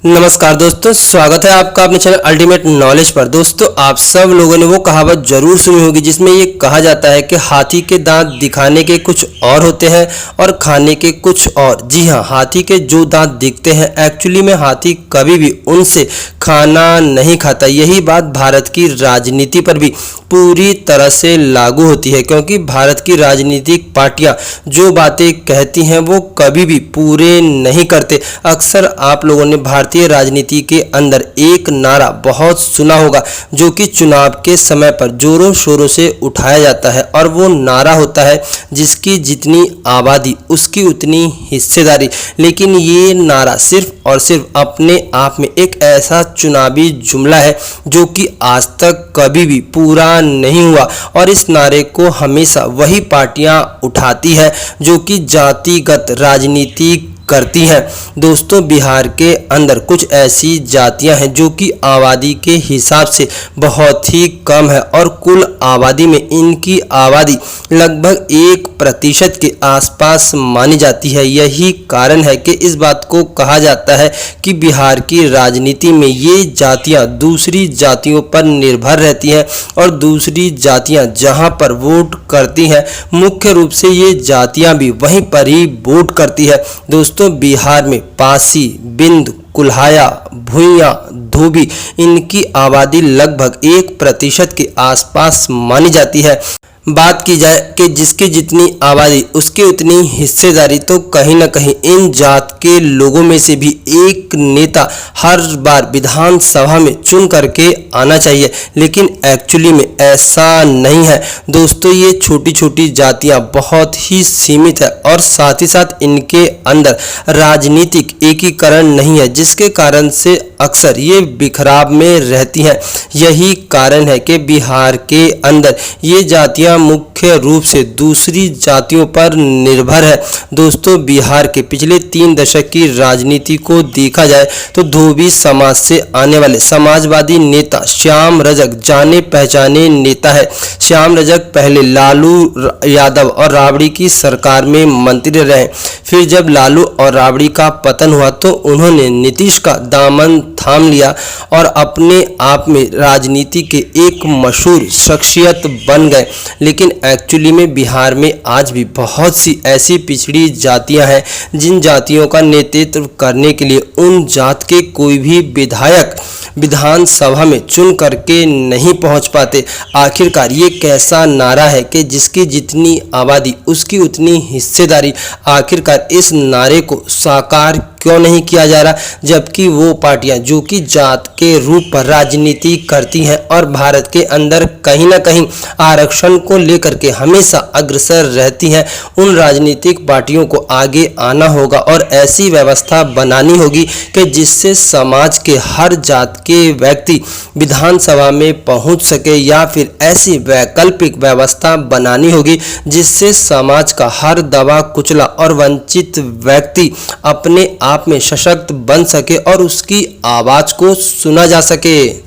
नमस्कार दोस्तों, स्वागत है आपका अपने चैनल अल्टीमेट नॉलेज पर। दोस्तों, आप सब लोगों ने वो कहावत जरूर सुनी होगी जिसमें ये कहा जाता है कि हाथी के दांत दिखाने के कुछ और होते हैं और खाने के कुछ और। जी हाँ, हाथी के जो दांत दिखते हैं एक्चुअली में हाथी कभी भी उनसे खाना नहीं खाता। यही बात भारत की राजनीति पर भी पूरी तरह से लागू होती है, क्योंकि भारत की राजनीतिक पार्टियां जो बातें कहती हैं वो कभी भी पूरे नहीं करते। अक्सर आप लोगों ने भारतीय राजनीति के अंदर एक नारा बहुत सुना होगा जो कि चुनाव के समय पर जोरों शोरों से उठाया जाता है, और वो नारा होता है जिसकी जितनी आबादी उसकी उतनी हिस्सेदारी। लेकिन ये नारा सिर्फ और सिर्फ अपने आप में एक ऐसा चुनावी जुमला है जो कि आज तक कभी भी पूरा नहीं हुआ, और इस नारे को हमेशा वही पार्टियां उठाती है जो कि जातिगत राजनीति करती हैं। दोस्तों, बिहार के अंदर कुछ ऐसी जातियां हैं जो कि आबादी के हिसाब से बहुत ही कम है, और कुल आबादी में इनकी आबादी लगभग 1% के आसपास मानी जाती है। यही कारण है कि इस बात को कहा जाता है कि बिहार की राजनीति में ये जातियां दूसरी जातियों पर निर्भर रहती हैं, और दूसरी जातियां जहां पर वोट करती हैं मुख्य रूप से ये जातियां भी वहीं पर ही वोट करती है। दोस्तों, बिहार में पासी, बिंद, कुल्हाया, भुइयां, धोबी इनकी आबादी लगभग 1% के आसपास मानी जाती है। बात की जाए कि जिसकी जितनी आबादी उसकी उतनी हिस्सेदारी, तो कहीं ना कहीं इन जात के लोगों में से भी एक नेता हर बार विधानसभा में चुन करके आना चाहिए, लेकिन एक्चुअली में ऐसा नहीं है। दोस्तों, ये छोटी छोटी जातियां बहुत ही सीमित है, और साथ ही साथ इनके अंदर राजनीतिक एकीकरण नहीं है, जिसके कारण से अक्सर ये बिखराव में रहती हैं। यही कारण है कि बिहार के अंदर ये जातियां मुख्य रूप से दूसरी जातियों पर निर्भर है। दोस्तों, बिहार के पिछले 3 दशक की राजनीति को देखा जाए तो धोबी समाज से आने वाले समाजवादी नेता श्याम रजक जाने पहचाने नेता है। श्याम रजक पहले लालू यादव और राबड़ी की सरकार में मंत्री रहे। फिर जब लालू और राबड़ी का पतन हुआ तो उन्होंने नीतीश का दामन थाम लिया और अपने आप में राजनीति के एक मशहूर शख्सियत बन गए। लेकिन एक्चुअली में बिहार में आज भी बहुत सी ऐसी पिछड़ी जातियां हैं जिन जातियों का नेतृत्व करने के लिए उन जात के कोई भी विधायक विधानसभा में चुन करके नहीं पहुंच पाते। आखिरकार ये कैसा नारा है कि जिसकी जितनी आबादी उसकी उतनी हिस्सेदारी। आखिरकार इस नारे को साकार क्यों नहीं किया जा रहा, जबकि वो पार्टियां जो कि जात के रूप पर राजनीति करती हैं और भारत के अंदर कहीं ना कहीं आरक्षण को लेकर के हमेशा अग्रसर रहती हैं, उन राजनीतिक पार्टियों को आगे आना होगा और ऐसी व्यवस्था बनानी होगी कि जिससे समाज के हर जात के व्यक्ति विधानसभा में पहुंच सके, या फिर ऐसी वैकल्पिक व्यवस्था बनानी होगी जिससे समाज का हर दबा कुचला और वंचित व्यक्ति अपने आप में सशक्त बन सके और उसकी आवाज को सुना जा सके।